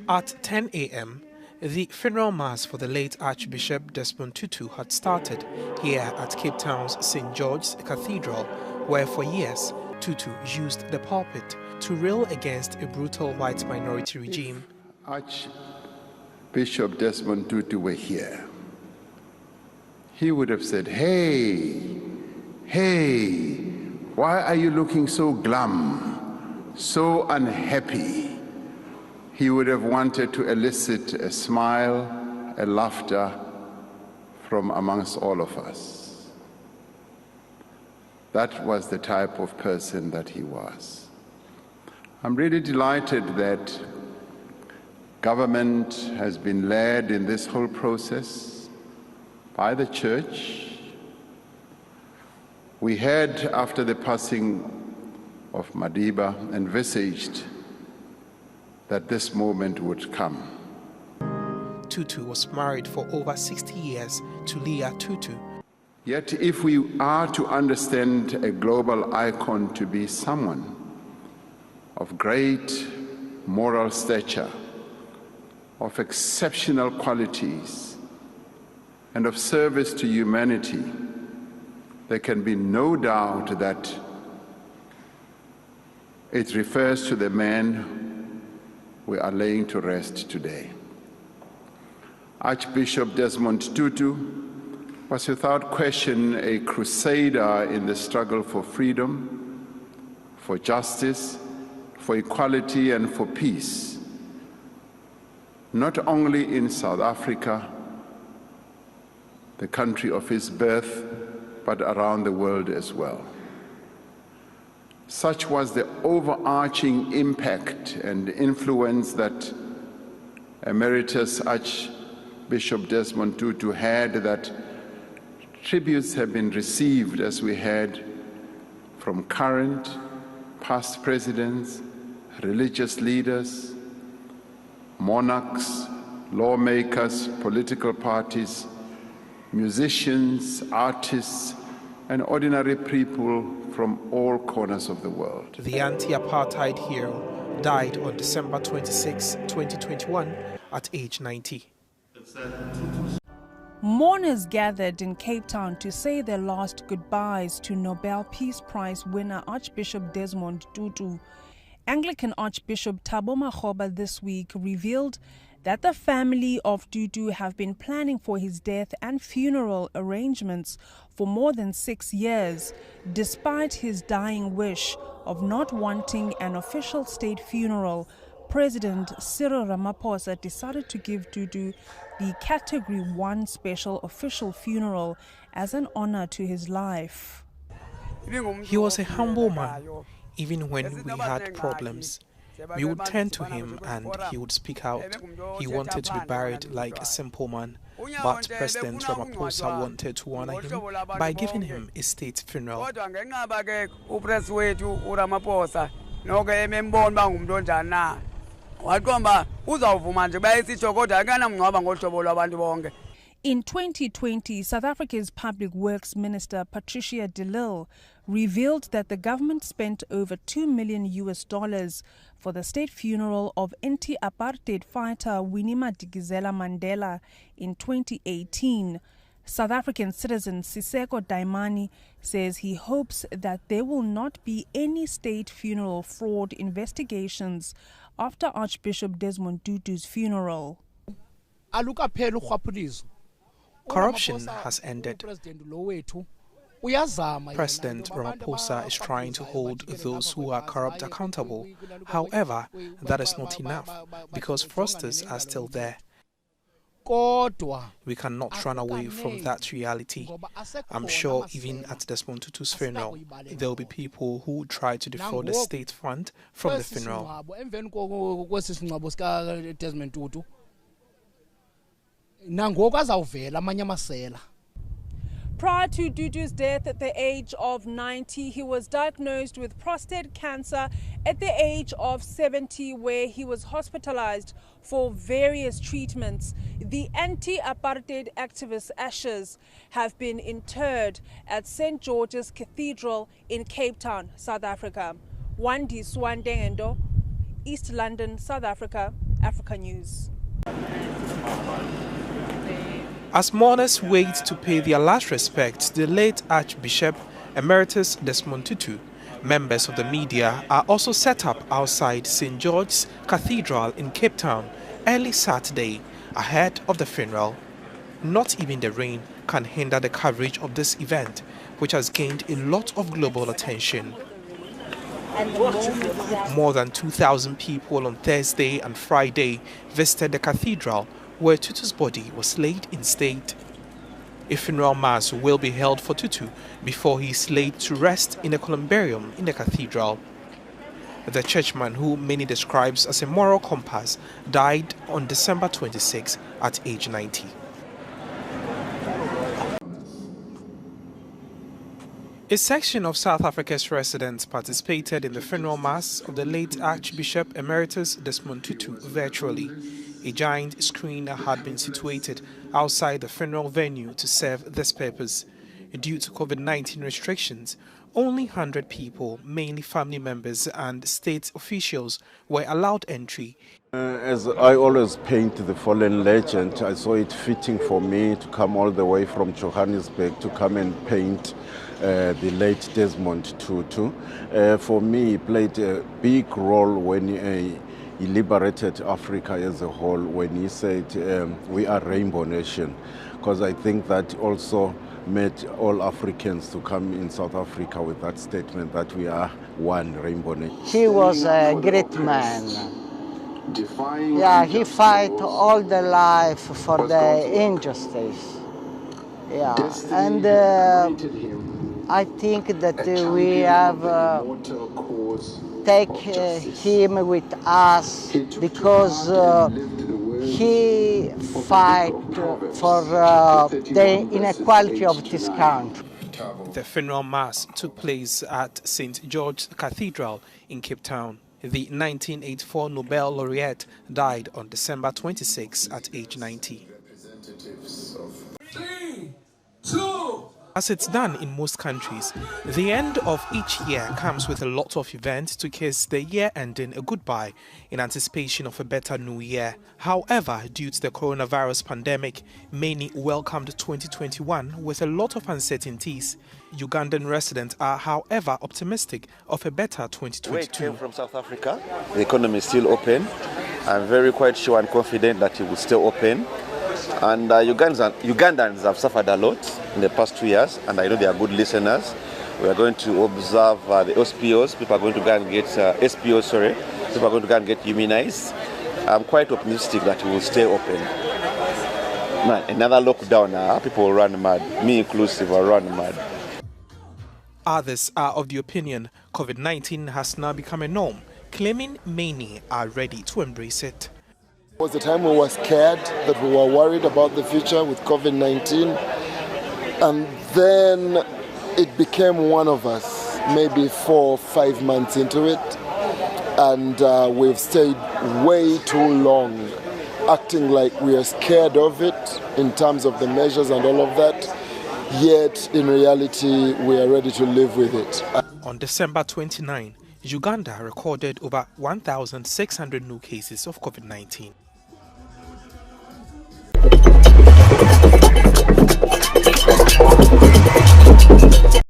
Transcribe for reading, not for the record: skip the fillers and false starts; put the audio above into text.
At 10 a.m., the funeral mass for the late Archbishop Desmond Tutu had started here at Cape Town's St. George's Cathedral, where for years Tutu used the pulpit to rail against a brutal white minority regime. Archbishop Desmond Tutu were here, he would have said, hey, why are you looking so glum, so unhappy? He would have wanted to elicit a smile, a laughter from amongst all of us. That was the type of person that he was. I'm really delighted that government has been led in this whole process by the church. We had, after the passing of Madiba, envisaged that this moment would come. Tutu was married for over 60 years to Leah Tutu. Yet if we are to understand a global icon to be someone of great moral stature, of exceptional qualities, and of service to humanity, there can be no doubt that it refers to the man we are laying to rest today. Archbishop Desmond Tutu was without question a crusader in the struggle for freedom, for justice, for equality, and for peace, not only in South Africa, the country of his birth, but around the world as well. Such was the overarching impact and influence that Emeritus Archbishop Desmond Tutu had, that tributes have been received, as we had, from current, past presidents, religious leaders, monarchs, lawmakers, political parties, musicians, artists, and ordinary people from all corners of the world. The anti-apartheid hero died on December 26, 2021 at age 90. Mourners gathered in Cape Town to say their last goodbyes to Nobel Peace Prize winner Archbishop Desmond Tutu. Anglican Archbishop Thabo Makgoba this week revealed that the family of Tutu have been planning for his death and funeral arrangements for more than 6 years, despite his dying wish of not wanting an official state funeral. President Cyril Ramaphosa decided to give Tutu the Category 1 special official funeral as an honor to his life. He was a humble man. Even when we had problems, we would turn to him and he would speak out. He wanted to be buried like a simple man, but President Ramaphosa wanted to honor him by giving him a state funeral. In 2020, South Africa's Public Works Minister Patricia de Lille revealed that the government spent over $2 million for the state funeral of anti-apartheid fighter Winnie Madikizela Mandela in 2018. South African citizen Siseko Daimani says he hopes that there will not be any state funeral fraud investigations after Archbishop Desmond Tutu's funeral. Corruption has ended. President Ramaphosa is trying to hold those who are corrupt accountable. However, that is not enough because fraudsters are still there. We cannot run away from that reality. I'm sure even at Desmond Tutu's funeral, there will be people who try to defraud the state fund from the funeral. Prior to Tutu's death at the age of 90, he was diagnosed with prostate cancer at the age of 70, where he was hospitalized for various treatments. The anti-apartheid activist ashes have been interred at St. George's Cathedral in Cape Town, South Africa. Wandi Swandengendo, East London, South Africa, Africa News. As mourners wait to pay their last respects to the late Archbishop Emeritus Desmond Tutu, members of the media are also set up outside St. George's Cathedral in Cape Town early Saturday ahead of the funeral. Not even the rain can hinder the coverage of this event, which has gained a lot of global attention. More than 2,000 people on Thursday and Friday visited the cathedral, where Tutu's body was laid in state. A funeral mass will be held for Tutu before he is laid to rest in a columbarium in the cathedral. The churchman, who many describes as a moral compass, died on December 26 at age 90. A section of South Africa's residents participated in the funeral mass of the late Archbishop Emeritus Desmond Tutu virtually. A giant screen had been situated outside the funeral venue to serve this purpose. Due to COVID-19 restrictions, only 100 people, mainly family members and state officials, were allowed entry. As I always paint the fallen legend, I saw it fitting for me to come all the way from Johannesburg to come and paint the late Desmond Tutu. For me, he played a big role when he liberated Africa as a whole, when he said we are Rainbow Nation, because I think that also made all Africans to come in South Africa with that statement that we are one Rainbow Nation. He was a great man. Yeah, he fight all the life for the injustice. Yeah, and I think that we have take him with us because he fight for the inequality of this country. The funeral mass took place at St. George's Cathedral in Cape Town. The 1984 Nobel laureate died on December 26 at age 90. 3, 2. As it's done in most countries, the end of each year comes with a lot of events to kiss the year ending a goodbye in anticipation of a better new year. However, due to the coronavirus pandemic, many welcomed 2021 with a lot of uncertainties. Ugandan residents are, however, optimistic of a better 2022. We came from South Africa. The economy is still open. I'm very quite sure and confident that it will stay open. And Ugandans have suffered a lot in the past 2 years, and I know they are good listeners. We are going to observe the SPOs. People are going to go and get SPOs. Sorry, people are going to go and get immunized. I'm quite optimistic that it will stay open. Man, another lockdown, people will run mad. Me inclusive, will run mad. Others are of the opinion COVID-19 has now become a norm, claiming many are ready to embrace it. It was the time we were scared, that we were worried about the future with COVID-19, and then it became one of us, maybe 4 or 5 months into it, and we've stayed way too long acting like we are scared of it in terms of the measures and all of that, yet in reality we are ready to live with it. On December 29, Uganda recorded over 1,600 new cases of COVID-19.